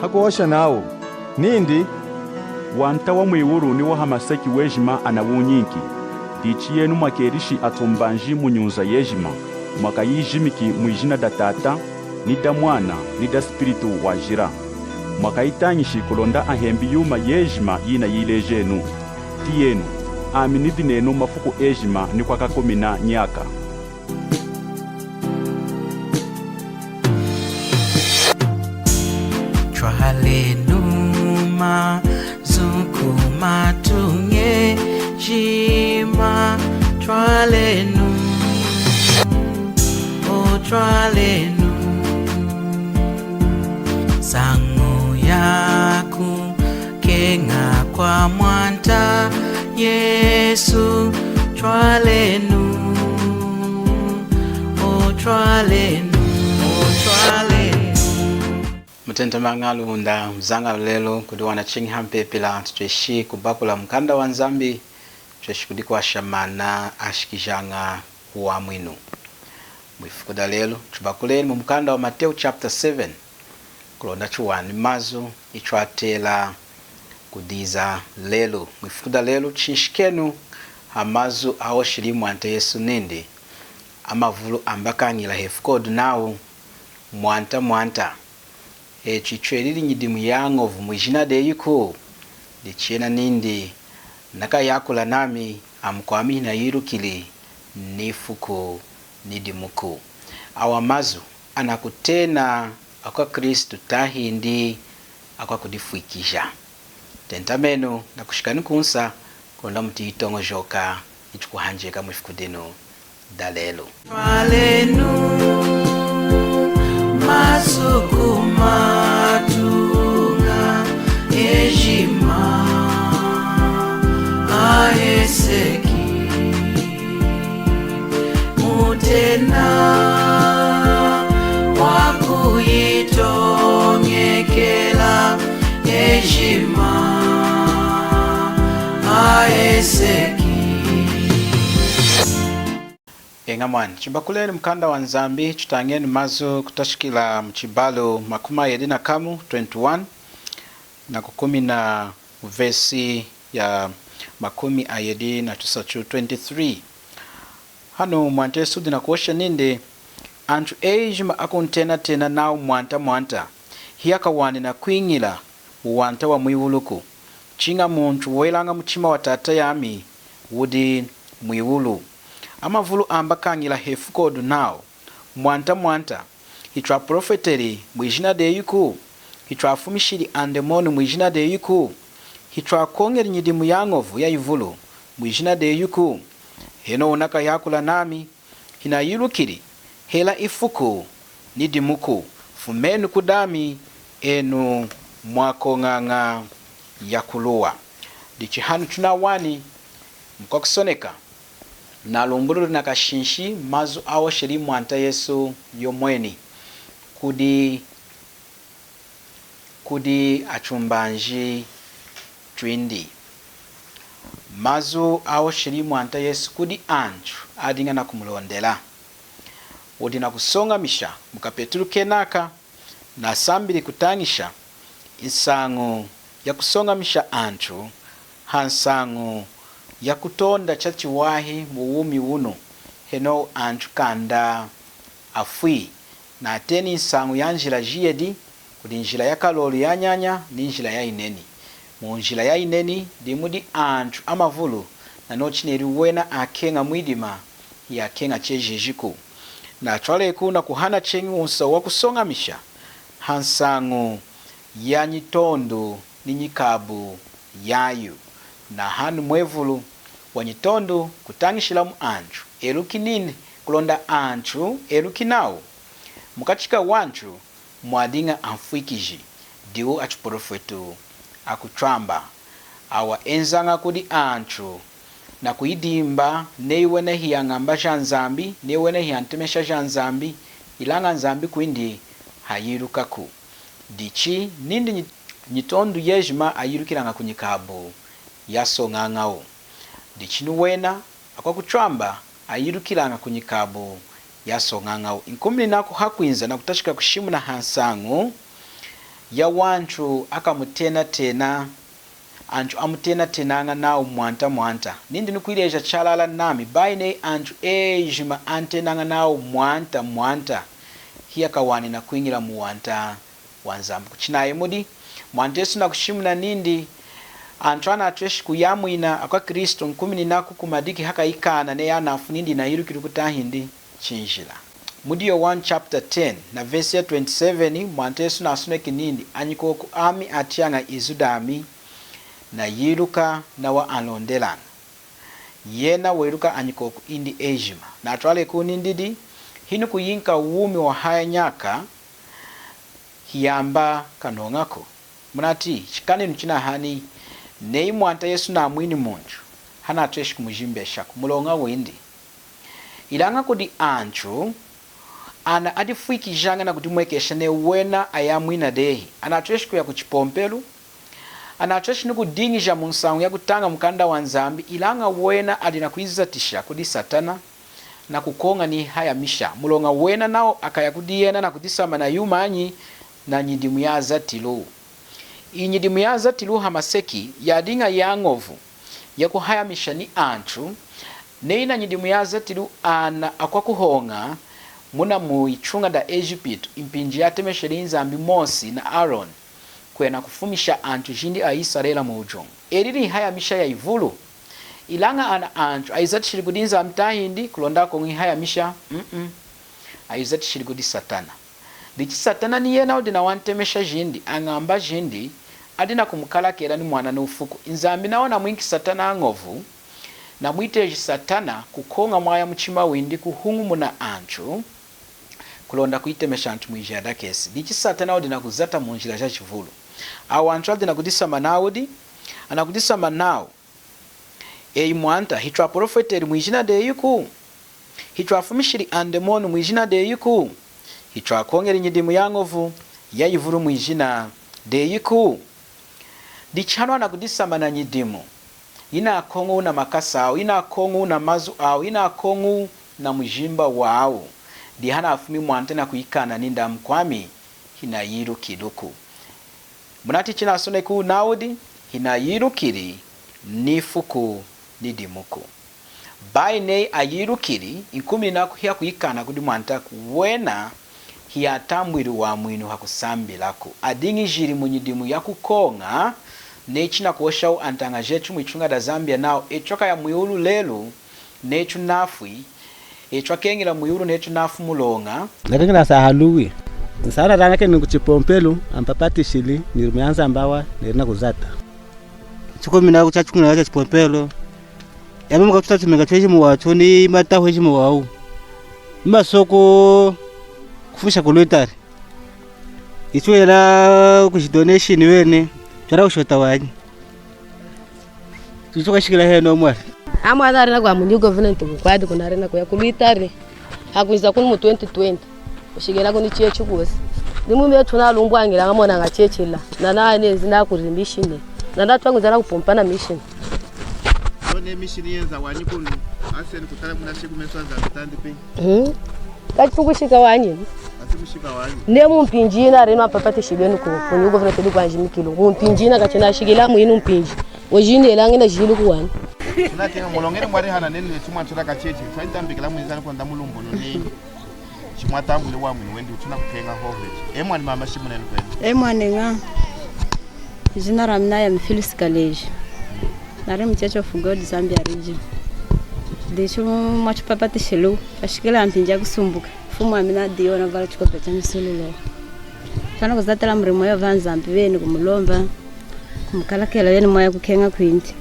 hakuosha nawo nindi wanta wa mwiwuru ni wahamaseki wejima anawunyinki dichi yenu mwakerishi atumbanji munyunza yejima mwakayijimiki mwijina da tata ni da mwana ni da spiritu wajira mwakayitanyishi kulonda ahembi yuma yejima yina yilejenu ti yenu aminidi nenu mafuku ejima ni kwakakomina nyaka. Twalenuma zukuma tunge jima twalenu o twalenu sangu yaku kenga kwa mwanta Yesu twalenu o twalenu o twalenu Mutente mangalunda mzanga lelo kudiwana chingi hampepila tuteshi kubakula mkanda wa Nzambi tuteshi kudikwa shamana ashikijanga wa mwinu. Mwifukuda lelo tubakuleni mkanda wa Mateo chapter 7 kulonda chuwani mazu ichwatela kudiza lelo. Mwifukuda lelo chinshikenu hamazu awo shirimu ante Yesu nindi amavulu ambakangila hefukodu nawo mwanta chichwelili nyidimu yangovu mwijina deyiko dichiena nindi naka yakula nami amkwami na yirukili nifuko nidimuko awamazu anakutena akwa Kristu tahindi akwa kudifuikisha tentameno na kushikani kunsa konda muti itongo joka ichukuhanjeka mwifukudeno dalelo twalenu masukuma tunga ejima aeseki mutena wakuyitongekela ejima aeseki. Engamwani chibakuleni mkanda wa Nzambi chutangeni mazu kutashikila mchibalo makuma yedina kamu 21 na kukumi na vesi ya makumi ayedi na tusachu 23. Hano mwante sudi na kuosha ninde antu ejima akuntena nao mwanta hiyaka wani na kuingila uwanta wa mwiwuluku chinga muntu welanga mchima wa tata yami wudi mwiwulu amavulu ambakangila hefukodu nao mwanta hitwa profeteri mwijina deyuku hitwa fumishiri andemoni mwijina deyuku hitwa kongeri nyidimu yangovu ya ivulu mwijina deyuku heno unaka yakula nami hina yirukiri hela ifuku nidimuku fumenu kudami enu mwakonganga yakuluwa dichihanu tunawani mkokisoneka na lumburu na kashinshi mazu awo shirimu anta Yesu yomweni kudi achumbanji twindi mazu awo shirimu anta Yesu kudi anju adinga na kumulondela udi na kusonga misha mukapetulu kenaka na sambili kutangisha insangu ya kusonga misha anju hansangu ya kutonda chachiwahi muwumi uno heno anju kanda afui na teni insangu ya njila jiyedi kudi njila ya kalolu ya nyanya ni njila ya ineni mu njila ya ineni dimudi anju amavulu na nochineri wena akenga mwidima ya kenga chejejiku na chwaleku na kuhana chengi unsa wa kusonga misha hansangu ya nyitondo ni nyikabu yayu na hanu mwevulu wanyitondo kutangishila mu anju elukinini kulonda anju elukinao mukachika wanju mwadinga amfuikiji diwo achiporofetu akuchamba awa enzanga kudi anju na kuidimba neiwene hiyangamba janzambi neiwene hiyantemesha janzambi ilanga nzambi kuindi hayirukaku dichi nindi nyitondu yejima ayirukiranga kunyikabu yasongangao dichinu wena akwa kuchamba ayirukiranga kunyikabu yasongangao inkumili nako hakuinza na kutashika kushimu na hansangu ya wanchu akamutena tena anchu amutena tenanga nawo mwanta nindi nikuileja chalala nami baine anchu ejima antenanga nawo mwanta hiya kawani na kuingira muwanta wanzambu kuchinaye mudi mwanta yesu na kushimuna nindi anchu anatweshi kuyamwina akwa kristo nkumini naku kumadiki haka ikana ne yanafu nindi na hiru kiru kutahindi chinjila Mudio 1 chapter 10 na verse ya 27 mwanta yesu na asuneki nindi anyikoku ami atianga izudami na yiruka na wa alondelana yena weruka anyikoku indi ejima na atwale kunindidi hinu kuyinka uumi wa haya nyaka hiyamba kanongako munati chikani nuchina hani nei mwanta yesu na mwini munju hana atweshi kumujimbe shaku mulonga windi ilanga kudi anchu ana adifuiki janga na kutimwekesha ne wena ayamwina dehi ana atweshi kuya kuchipompelu ana atweshi nukudingisha munsangu ya kutanga mkanda wa nzambi ilanga wena adina kuizatisha kudi satana na kukonga ni haya misha mulonga wena nao akaya kudiena na kudisama na yumanyi na nyidimu ya zatilu inyidimu ya zatilu hamaseki yadinga ya ngovu ya kuhaya misha ni anchu neina nyidimu ya zatilu ana akwa kuhonga muna muichunga da Egypt impinji yatemesheli nzambi Mose na Aaron kwena kufumisha anchu jindi a Israela mujongo eriri haya misha ya ivulu ilanga ana anchu aizatishiri kudi nzambi tahindi kulonda kongi haya misha aizatishiri kudi satana dichi satana ni yena udina wantemesha jindi angamba jindi adina kumukala kera ni mwana na ufuku nzambi naona mwingi satana angovu na mwiteji satana kukonga mwaya mchima windi kuhungu muna anchu kulonda kuitemesha antu mwijada kesi dichi satana udina kuzata munjila ja chivulu awa anchu adina kudisama naudi anakudisama nao eyi mwanta hitwa profeteri mwijina de yuku hitwa fumishiri andemonu mwijina de yuku hitwa kongeri nyidimu yangovu ya ivuru mwijina de yuku dichano anakudisama na nyidimu ina kongu na makasa au ina kongu na mazu au ina kongu na mjimba wao dihana afumi mwante na kuikana ninda mkwami hina yiru kiduku munati china sune ku naudi hina yiru kiri nifuku nidimuku baine ayiru kiri inkumi na kuhia kuikana kudi mwanta kuwena hiya tambwiri wa mwinu hakusambi lako adingi jiri munyidimu ya kukonga nechina kuoshau antanga jetu mwichunga da Zambia nao echoka ya mwiulu lelu nechu nafui echoka kengila mwiulu nechu nafu mulonga lakini sa haluwi sana ranake ni kuchipompelu ampapati shili nirumeanza ambawa nirina kuzata chiko mina kuchachukuna wacha chipompelu yamema kututa tumenga tweji muwacho ni mata weji muwau masoko kufusha kulutari icho yela kuchidonation wene Chara ushota wani. Tuchoka shikila heno mwari. Amwa na kwa munyu government kwadi kunarena kwa kulitare. Hakuiza kuni mu 2020. Ushigera kuni chechu kwose. Nimu me tuna lumbwangira ngamona ngachechela. Na nezi na kurimbishine. Na ndatwanguza na kupompana mission. One mission yenza wani kunu. Aseni kutala kuna shiku meswanza mtandi pe. Kachikushika wani. Nemu mpinjina reno apapate shibenu ko kunyu government kwa njimikilo ngo mpinjina kachina shigila mu inu mpinji wojinde elangina jilu kuwani tunatenga molongere mwari hana nene tumwa turaka cheche twandambikila mwizana ko ndamulumbo noni chimwatambule wa mwe wendi utuna kupenga hoveje emwani mama shimunene kwene emwani nga jina ramna ya Phyllis College nare mchurch of God Zambia region desho mwacho papate shelu ashikila mpinja kusumbuka fumu amina dio na vala chikope cha misululo sana kuzatela mrimo yo vanzambi bene kumulomba kumkalakela bene moya kukenga kwindi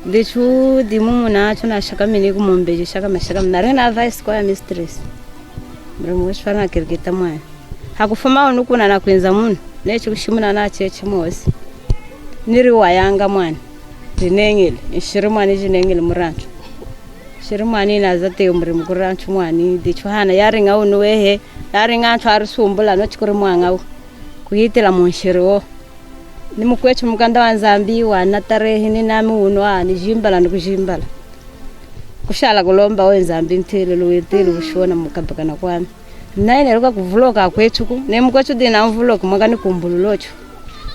ndichu dimumu nacho na shaka mini kumombeje shaka mashaka mnarena advice kwa mistress mrimo weshwana kirgita moya hakufuma onukuna na kwenza muno necho kushimuna na cheche mosi niri wayanga mwana dinengele ishirimani jinengele murancho shirimani na zate umrimu kuranchu mwani dichwana yaringa unuwehe yaringa ntwari sumbula no chikuri mwanga kuhitila munshiro nimukwecho mukanda wa Nzambi wa natarehe ni nami unwa ni jimbala kushala kulomba we Nzambi ntele lo wetele ushona mukabakana kwami naye neruka kuvuloka kwechuku nemukwechu dina mvuloka mwakani kumbululocho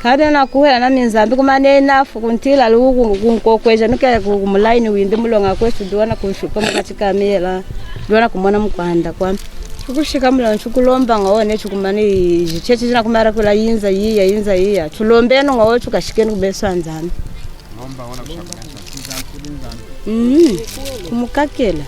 kade na kuhela na minzambi kumane nafu kuntila lugu kunkokweja nuke kumulaini windi mulonga kwechu duwana kushupa mukachika mela duwana kumona mukwanda kwa kushika mulonga chukulomba ngaone chukumani jicheche jina kumara kula yinza yiya chulombeno ngawo chukashikeni kubeswa nzambi lomba ona kushakulanza kumukakela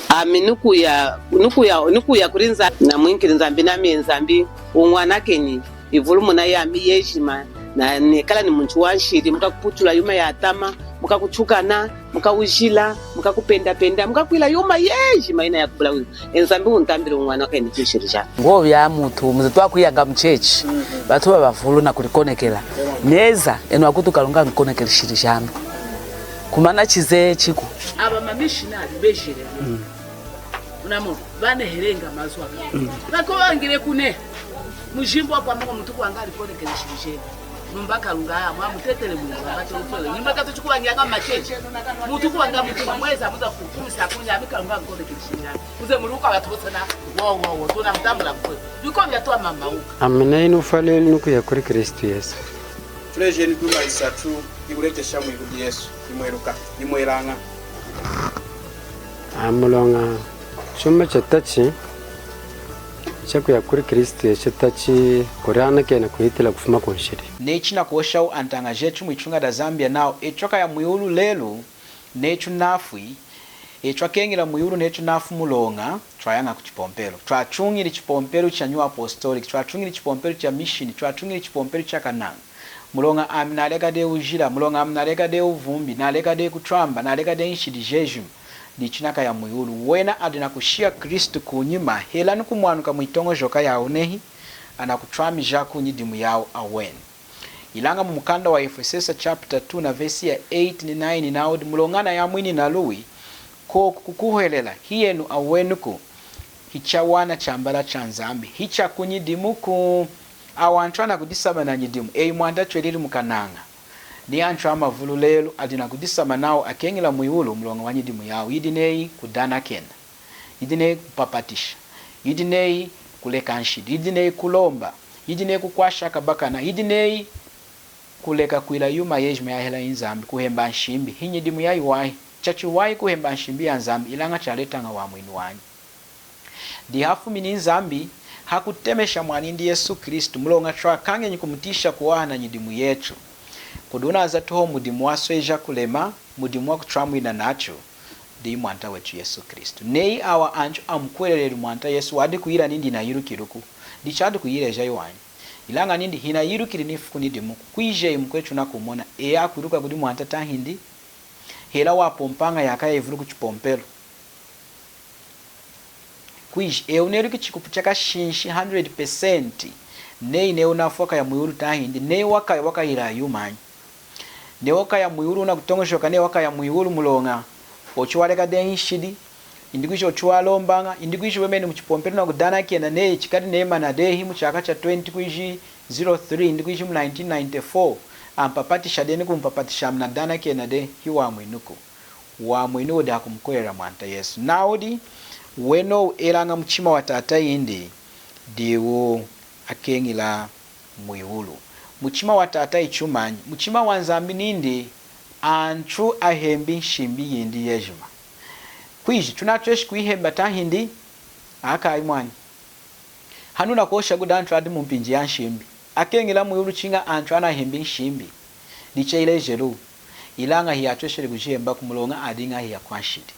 ami nukuya kurinza na mwinki nzambi na mienzambi umwana kenyi ivulumuna yami yeshima na nekala ni muntu wanshiri mukakuputula yuma ya tama mukakuchukana mukawujila mukakupenda mukakwila yuma yeshima ina yakubula wiyo enzambi untambile umwana kenyi kishirija ngovi ya mutu mzitwa kuyanga mchechi batu bavulu na kulikonekela neza eno akutu kalunga nkonekela shirishano kumana chize chiku aba mamishinari bejere unamo bane herenga mazwa bako bangire kune mujimbo kwa mama mtu kwanga alipone kele shirisheni numba kalunga ya mwa mutetele mu bato utole nyimba kato chukubanganga macheche mtu kwanga mtu mweza muza kukumisa kunya bikalunga ngone kele shirisheni uze muruka batosana wo tuna mtambula mko yuko byatwa mama uka amene inufale nukuya kuri Kristo Yesu tuleje ni duma isatu iburete shamu ibudi Yesu imweruka imweranga amulonga chuma chatachi chakuya kuri Kristo Yesu tachi korana kena kuitila kufuma konshiri nechina kuoshau antanga jetu mwichunga da Zambia nao echoka ya muyulu lelu nechu nafui echwa kengila muyulu nechu nafu mulonga twayanga kuchipompelo twachungili chipompelo cha New Apostolic twachungili chipompelo cha mission twachungili chipompelo cha Kananga mulonga amnaleka de ujila mulonga amnaleka de uvumbi naleka de kutwamba naleka de nshidi jejum dichinaka ya muyulu wena adina kushia Kristo kunyima hela nukumwanuka mwitongo joka yao nehi anakutwami jaku nyidimu yao awen ilanga mukanda wa Efesesa chapter 2 na verse ya 8 ni 9 naudi mulongana ya mwini na lui ko kukuhelela hiyenu awenuku hichawana chambala chanzambi hicha kunyidimuku awantwana kudisaba na nyidimu mwanda chwelili mukananga ni anthu amavulu lelo adina kudisama nawo akengela muyulu mulonga wa nyidimu yawo yidinei kudana kena yidinei kupapatisha yidinei kuleka nshidi yidinei kulomba yidinei kukwasha kabakana yidinei kuleka kuila yuma yejima ya hela inzambi kuhemba nshimbi hinyidimu yayi wahi chachu wahi kuhemba nshimbi ya nzambi ilanga chaletanga wa mwinu wanyi di hafu mini nzambi hakutemesha mwanindi Yesu Kristu mulonga chwa kange nyikumutisha kuwana nyidimu yetu kuduna za toho mudimu wasweja kulema mudimu wa kutramwina nacho di mwanta wetu Yesu Kristu nei awa ancho amkwelele mwanta Yesu wadi kuira nindi na yirukiruku di chadu kuire jayo wanyi ilanga nindi hina yirukiri nifuku nidimu kuije mkwechu na kumona kuruka kudi mwanta tahindi hela wapompanga yakaya ivuru kuchipompelo kuije euneruki chikupu chaka shinshi 100% nei neunafoka ya muyuru tahindi nei waka hira yumanyi neoka ya muyuru na kutongoshoka neoka ya muyuru mulonga ochuwaleka denshidi indikwisho ochuwalombanga indikwisho wemene muchipompero na kudana kena ne chikati neema na dehi muchaka cha 20 kwishi 03 indikwisho mu 1994 ampapatisha deni kumpapatisha mnadana kena de hiwa mwinuko wa mwinuko da kumkwera mwanta Yesu naudi weno elanga mchima wa tata indi diwo akengila muyulu muchima wa tata ichumanyi muchima wa nzambi nindi anthu ahembi nshimbi yindi yejuma kwishi tunatweshi kuihemba tahindi aka imwani hanuna kosha guda anthu adi mumpinji ya nshimbi akengila muyulu chinga anthu anahembi nshimbi dicheile jeru ilanga hiyatweshere kujihemba kumulonga adinga hiya kwanshidi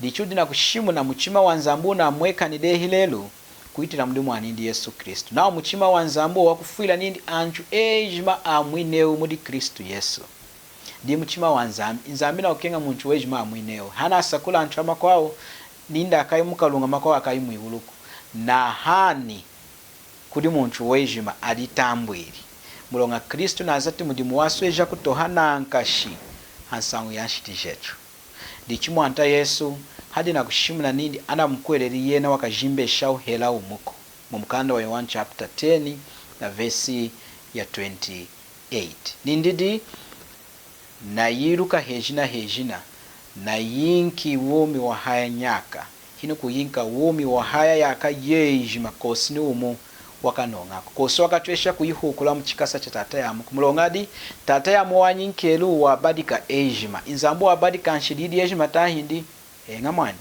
dichudi na kushimu na muchima wa nzambu na mweka nidehi lelu kuitira mdimu anindi Yesu Kristu nao muchima wa nzambu wakufuila nindi anthu ejima amwineu mudi Kristu Yesu di muchima wa nzambi na ukenga muntu ejima amwineu hana asakula anthu amakwao ninda akayimuka lunga makwao akayimwihuluku na hani kudi muntu wejima aditambwiri mulonga Kristu na azati mudimu wasu eja kutohana nkashi hansangu yanshiti jetu dichimu anta Yesu hadi na kushimuna nindi ana mkweleri yena wakajimbe shau hela umuko mumkanda wa Yohana chapter 10 na verse ya 28 nindidi na yiruka hejina na yinki wumi wa haya nyaka hino kuyinka wumi wa haya yaka yejima kosi ni umu wakanonga kosi wakatwesha kuyihukula mchikasa cha tata yamu kumulongadi tata yamu wanyinkelu wabadika ejima inzambu wabadika nshididi ejima tahindi enga mwani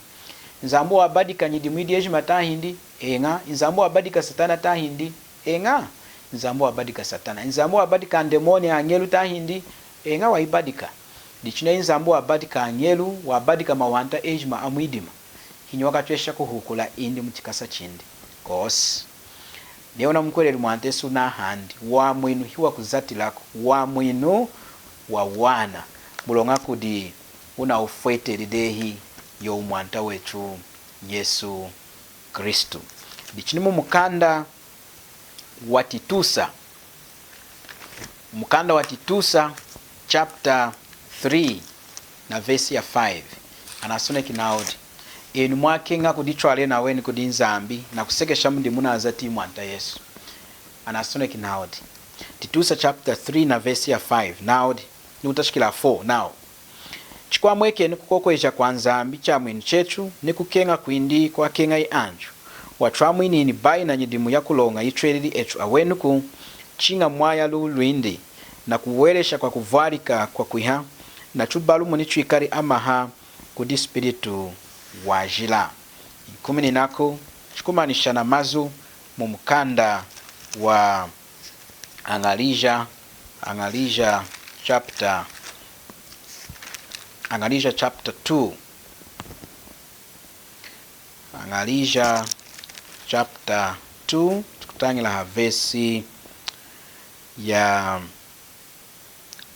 inzambu wabadika nyidimwidi ejima tahindi enga inzambu wabadika satana tahindi enga inzambu wabadika satana inzambu wabadika ndemoni angelu tahindi enga waibadika dichina inzambu wabadika angelu wabadika mawanta ejima amwidima hinyo wakatwesha kuhukula indi mchikasa chindi kosi neona mkweleli mwantesu na handi wa mwinu hiwa kuzati lako wa mwinu wa wana mulonga kudi una ufwete lidehi yo umwanta wetu Yesu Kristu. Dichinimu mukanda watitusa chapter 3 na verse ya 5 anasone kinaudi enu mwakenga kudichwale na weni kudinzambi na kusekesha mdi munazati mwanta Yesu anasone kinaudi Titusa chapter 3 na verse ya 5 naudi ni utashikila 4 now chikwa mweke ni kukokweja kwa nzambi cha mwini chechu ni kukenga kuindi kwa kenga ianju watwa mwini ni bai na nyidimu ya kulonga itwelili echu awenuku chinga mwaya lulwindi na kuwelesha kwa kuvalika kwa kuiha na chubalu muni chuikari amaha kudi spiritu wajila 10 nako chikumanisha na mazu mumukanda wa Angalija chapter 2 Angalija chapter 2 tukutangila verse ya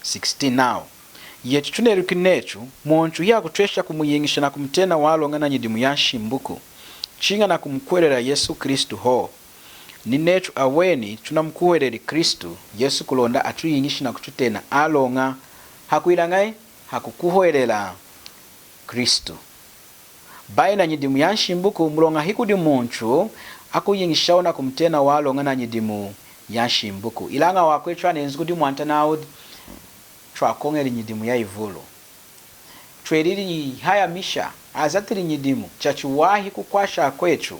16 now yetu tunerukinechu monchu ya kutwesha kumuyingisha na kumtena walonga na nyidimu ya shimbuku chinga na kumkwelera Yesu Kristu ho ninechu aweni tunamkuweleri Kristu Yesu kulonda atuyingisha na kututena alonga hakuilangai hakukuhoelela Kristu bai na nyidimu ya shimbuku mulonga hikudi monchu akuyingisha na kumtena walonga na nyidimu ya shimbuku ilanga wakwechwa nenzukudi mwanta naudi twakongera nyidimu ya ivulu twelili haya misha azatiri nyidimu chachuwahi kukwasha kwechu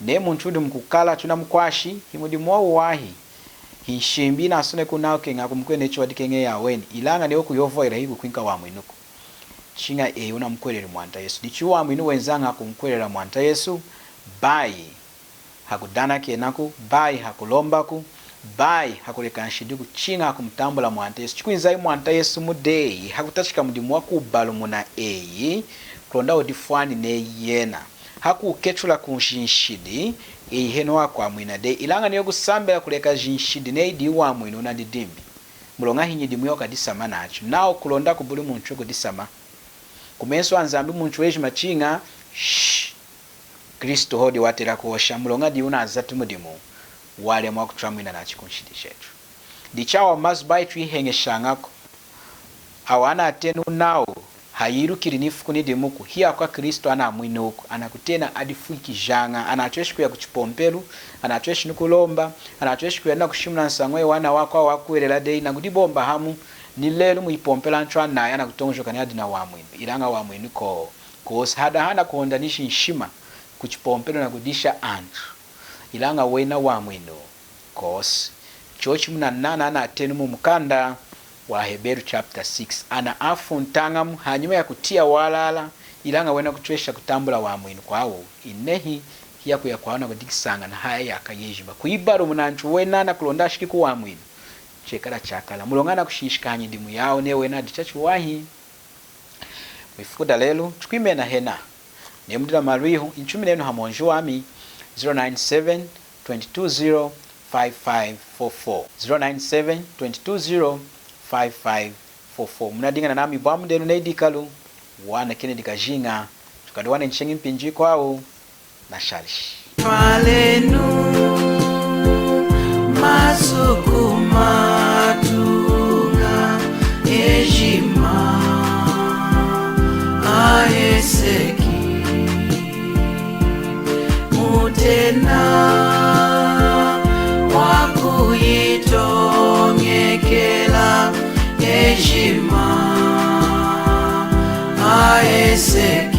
ne muntu mkukala tunamkwashi himudimu wa wahi hishimbi na asone kunao kenga kumkwene chwa dikenge ya weni ilanga ne okuyovoera hiku kwinka wa mwinuko chinga una mkwelele mwanta Yesu dichuwa mwinu wenzanga kumkwelera mwanta Yesu bai hakudana kenaku bai hakulombaku bai hakuleka nshidiku chinga hakumtambula mwanta Yesu chikuinzai mwanta Yesu mudei hakutachika mudimu wa kubalu muna eyi kulonda odifwani ne yena hakukechula kunshinshidi eyi heno wakwa mwina dei ilanga niyo kusambela kuleka jinshidi ne idi wa mwinu na didimbi mulonga hinyidimu yoka disama nacho nao kulonda kubuli munchu kudisama kumenso anzambi munchu weji machinga Kristo hodi watera kuosha mulonga diuna azatu mudimu wale mwa kutramwina na chikunshidi chetu dichawa mazbai twihengeshangako awana atenu nao hayirukiri nifuku nidimuku hiya kwa Kristo ana mwinuku anakutena adifuiki janga anatweshi kuya kuchipompelu anatweshi nukulomba anatweshi kuya na kushimuna nsangwe wana wako wakuwelela dei na kudibomba hamu ni lelu muipompela nchwa na yana kutonjoka ni adina wa mwimbi ilanga wa mwinuko kosi hana kuhondanishi nshima kuchipompelu na kudisha antu ilanga wena wa mwino kosi chochi muna nana ana atenu mumukanda wa Heberu chapter 6 ana afuntangamu hanyuma ya kutia walala ilanga wena kutwesha kutambula wa mwino kwawo inehi hiya kuya kwaona kudikisanga na haya yakayejima kuibaru munanchu wena na kulondashiki kuwa mwino chekala chakala mulongana kushishika nyidimu yao ne wena dichachu wahi mifukuda lelu chukwimena hena ne mudira marihu inchumi nenu hamonju wami 097 220 5544 097 220 5544 munadinga na nami bwamu denu neidikalu wana kene dikajinga tukadwane nchengi mpinji kwao na shalishi twalenu masukuma tunga ejima aeseki mutena wakuyitongekela ejima aeseki